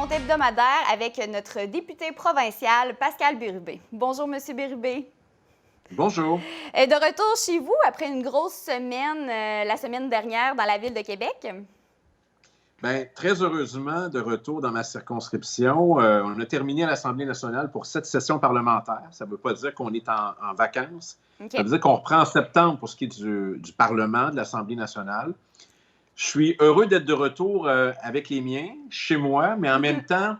rencontre hebdomadaire avec notre député provincial, Pascal Bérubé. Bonjour, Monsieur Bérubé. Bonjour. De retour chez vous après une grosse semaine, la semaine dernière, dans la ville de Québec. Bien, très heureusement, de retour dans ma circonscription. On a terminé à l'Assemblée nationale pour cette session parlementaire. Ça ne veut pas dire qu'on est en vacances. OK. Ça veut dire qu'on reprend en septembre pour ce qui est du Parlement, de l'Assemblée nationale. Je suis heureux d'être de retour avec les miens, chez moi, mais en même temps,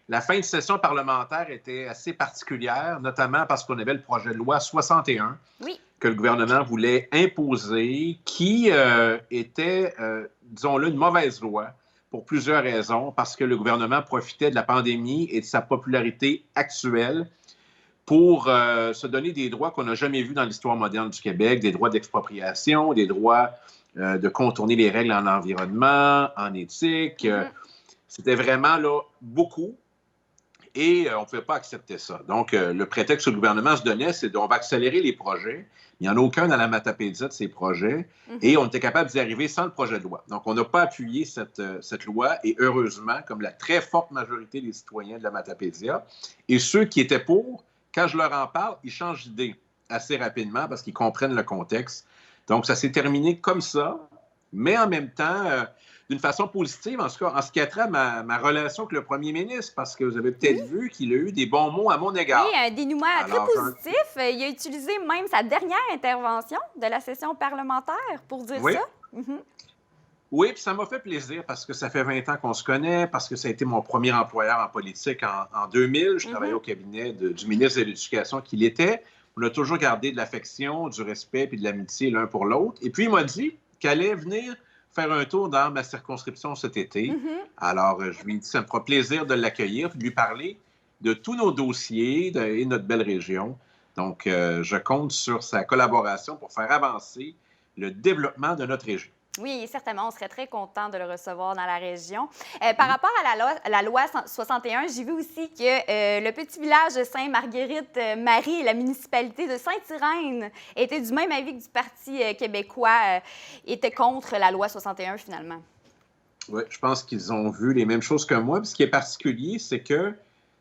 la fin de session parlementaire était assez particulière, notamment parce qu'on avait le projet de loi 61 Oui. que le gouvernement voulait imposer, qui était, disons-le, une mauvaise loi pour plusieurs raisons, parce que le gouvernement profitait de la pandémie et de sa popularité actuelle pour se donner des droits qu'on n'a jamais vus dans l'histoire moderne du Québec, des droits d'expropriation, des droits de contourner les règles en environnement, en éthique. C'était vraiment là beaucoup. Et on ne pouvait pas accepter ça. Donc, le prétexte que le gouvernement se donnait, c'est qu'on va accélérer les projets. Il n'y en a aucun dans la Matapédia de ces projets. Et on était capable d'y arriver sans le projet de loi. Donc, on n'a pas appuyé cette loi. Et heureusement, comme la très forte majorité des citoyens de la Matapédia, et ceux qui étaient pour, quand je leur en parle, ils changent d'idée assez rapidement parce qu'ils comprennent le contexte. Donc, ça s'est terminé comme ça. Mais en même temps, d'une façon positive, en tout cas, en ce qui a trait à ma relation avec le premier ministre, parce que vous avez peut-être vu qu'il a eu des bons mots à mon Oui, égard. un dénouement très positif. Il a utilisé même sa dernière intervention de la session parlementaire pour dire Oui. ça. Oui, puis ça m'a fait plaisir parce que ça fait 20 ans qu'on se connaît, parce que ça a été mon premier employeur en politique en 2000. Je travaillais au cabinet du ministre de l'Éducation qu'il était. On a toujours gardé de l'affection, du respect et de l'amitié l'un pour l'autre. Et puis, il m'a dit qu'elle allait venir faire un tour dans ma circonscription cet été. Alors, je lui ai dit, ça me fera plaisir de l'accueillir, de lui parler de tous nos dossiers et notre belle région. Donc, je compte sur sa collaboration pour faire avancer le développement de notre région. Oui, certainement. On serait très content de le recevoir dans la région. Par rapport à la loi 61, j'ai vu aussi que le petit village de Sainte-Marguerite-Marie et la municipalité de Sainte-Irène étaient du même avis que du Parti québécois, étaient contre la loi 61 finalement. Oui, je pense qu'ils ont vu les mêmes choses que moi. Puis ce qui est particulier, c'est que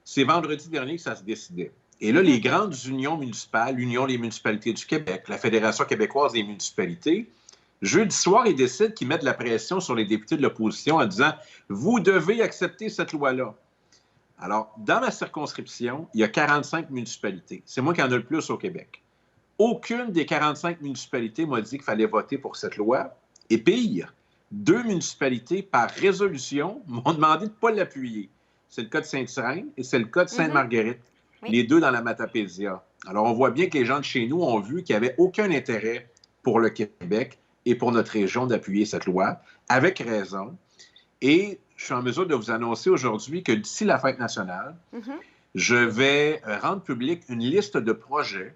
c'est vendredi dernier que ça se décidait. Et là, les grandes unions municipales, l'Union des municipalités du Québec, la Fédération québécoise des municipalités, jeudi soir, ils décident qu'ils mettent de la pression sur les députés de l'opposition en disant « Vous devez accepter cette loi-là ». Alors, dans ma circonscription, il y a 45 municipalités. C'est moi qui en ai le plus au Québec. Aucune des 45 municipalités m'a dit qu'il fallait voter pour cette loi. Et pire, 2 municipalités, par résolution, m'ont demandé de ne pas l'appuyer. C'est le cas de Sainte-Irène et c'est le cas de Sainte-Marguerite, les deux dans la Matapédia. Alors, on voit bien que les gens de chez nous ont vu qu'il n'y avait aucun intérêt pour le Québec et pour notre région d'appuyer cette loi, avec raison. Et je suis en mesure de vous annoncer aujourd'hui que d'ici la fête nationale, je vais rendre publique une liste de projets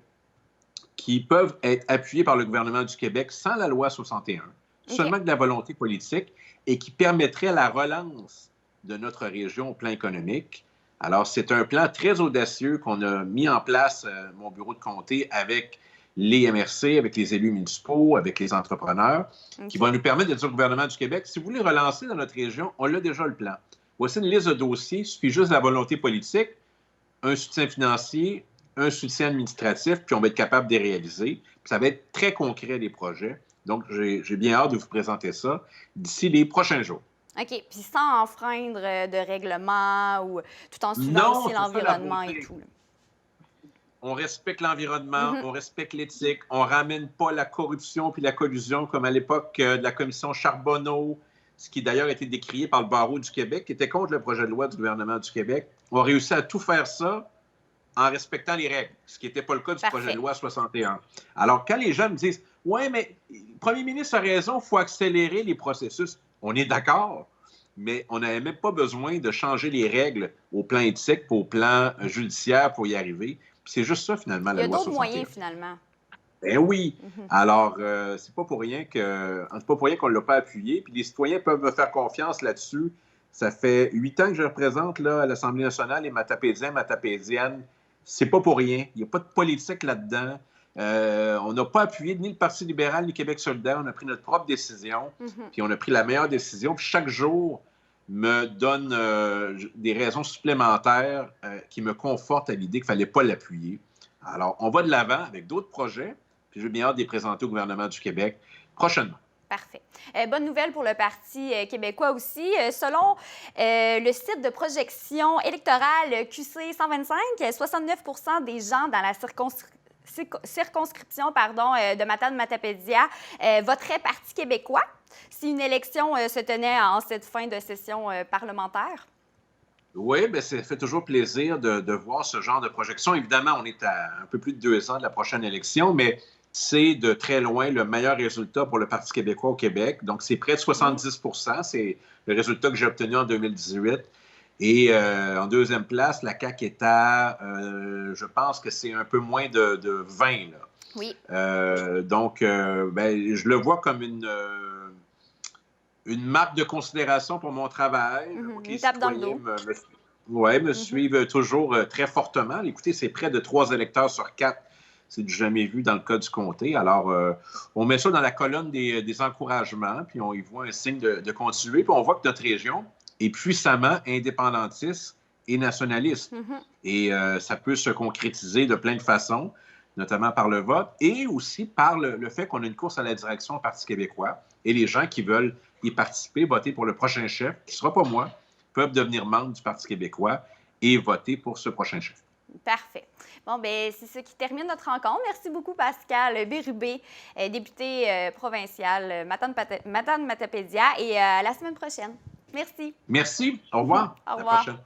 qui peuvent être appuyés par le gouvernement du Québec sans la loi 61, seulement de la volonté politique, et qui permettrait la relance de notre région au plan économique. Alors, c'est un plan très audacieux qu'on a mis en place, mon bureau de comté, avec les MRC, avec les élus municipaux, avec les entrepreneurs, qui va nous permettre de dire au gouvernement du Québec, si vous voulez relancer dans notre région, on a déjà le plan. Voici une liste de dossiers, il suffit juste de la volonté politique, un soutien financier, un soutien administratif, puis on va être capable de les réaliser. Puis ça va être très concret, les projets. Donc, j'ai bien hâte de vous présenter ça d'ici les prochains jours. OK. Puis sans enfreindre de règlement ou tout en suivant aussi l'environnement et tout. Là. On respecte l'environnement, on respecte l'éthique, on ne ramène pas la corruption puis la collusion comme à l'époque de la commission Charbonneau, ce qui d'ailleurs a été décrié par le barreau du Québec, qui était contre le projet de loi du gouvernement du Québec. On a réussi à tout faire ça en respectant les règles, ce qui n'était pas le cas du projet de loi 61. Alors, quand les gens me disent « Ouais, mais le premier ministre a raison, il faut accélérer les processus », on est d'accord, mais on n'avait même pas besoin de changer les règles au plan éthique, au plan judiciaire pour y arriver. C'est juste ça, finalement, la loi 61. Il y a d'autres moyens, finalement. Ben oui. Alors, c'est pas pour rien qu'on ne l'a pas appuyé. Puis les citoyens peuvent me faire confiance là-dessus. Ça fait 8 ans que je représente là, à l'Assemblée nationale les Matapédiens, Matapédiennes. C'est pas pour rien. Il n'y a pas de politique là-dedans. On n'a pas appuyé ni le Parti libéral ni Québec solidaire. On a pris notre propre décision. Puis on a pris la meilleure décision. Puis chaque jour, me donne des raisons supplémentaires qui me confortent à l'idée qu'il ne fallait pas l'appuyer. Alors, on va de l'avant avec d'autres projets, puis j'ai bien hâte de les présenter au gouvernement du Québec prochainement. Parfait. Bonne nouvelle pour le Parti québécois aussi. Selon le site de projection électorale QC 125, 69 des gens dans la circonscription de Matane-Matapédia voteraient Parti québécois si une élection se tenait en cette fin de session parlementaire. Oui, bien, ça fait toujours plaisir de voir ce genre de projection. Évidemment, on est à un peu plus de 2 ans de la prochaine élection, mais c'est de très loin le meilleur résultat pour le Parti québécois au Québec. Donc, c'est près de 70 c'est le résultat que j'ai obtenu en 2018. Et en deuxième place, la CAQ est à, je pense que c'est un peu moins de 20. Là. Oui. Donc, ben, je le vois comme une marque de considération pour mon travail. Une tape dans le dos. Me suivent toujours très fortement. Écoutez, c'est près de 3 électeurs sur 4. C'est du jamais vu dans le cas du comté. Alors, on met ça dans la colonne des encouragements, puis on y voit un signe de continuer. Puis on voit que notre région est puissamment indépendantiste et nationaliste. Et ça peut se concrétiser de plein de façons, notamment par le vote et aussi par le fait qu'on a une course à la direction au Parti québécois. Et les gens qui veulent y participer, voter pour le prochain chef, qui ne sera pas moi, peuvent devenir membres du Parti québécois et voter pour ce prochain chef. Parfait. Bon, bien, c'est ce qui termine notre rencontre. Merci beaucoup, Pascal Bérubé, député provincial Matane-Matapédia, et à la semaine prochaine. Merci. Merci. Au revoir. Au revoir. À la prochaine.